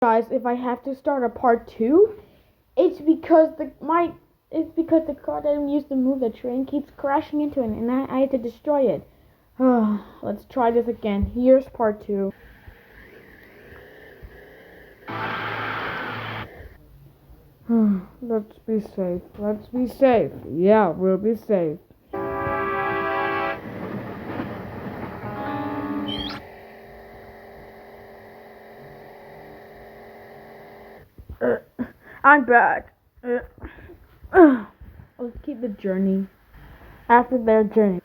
Guys, if I have to start a part 2, it's because the car that I'm used to move the train keeps crashing into it, and I had to destroy it. Let's try this again. Here's part 2. Let's be safe. Let's be safe. Yeah, we'll be safe. Uh, I'm back. Let's keep the journey. After their journey.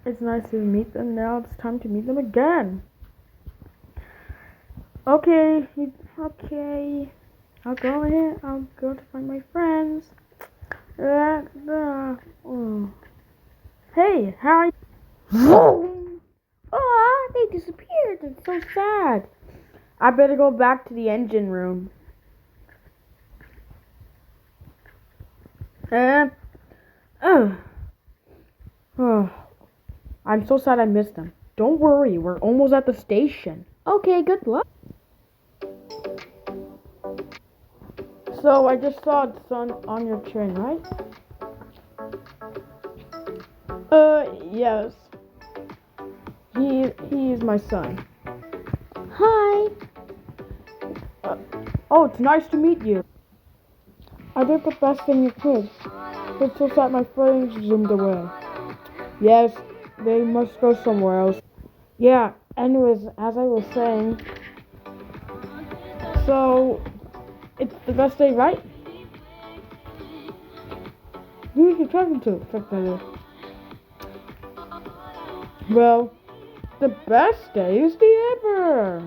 It's nice to meet them. Now it's time to meet them again. Okay. I'll go ahead. I'll go to find my friends. Hey, how are you? Oh, they disappeared. It's so sad. I better go back to the engine room. Oh, I'm so sad I missed them. Don't worry, we're almost at the station. Okay, good luck. So I just saw Son on your train, right? Yes. He is my son. Hi. Oh, it's nice to meet you. I did the best thing you could. It's just that my friends zoomed away. Yes, they must go somewhere else. Yeah, anyways, as I was saying, so it's the best day, right? Who are you talking to, Spectator? Well, the best day is the ever.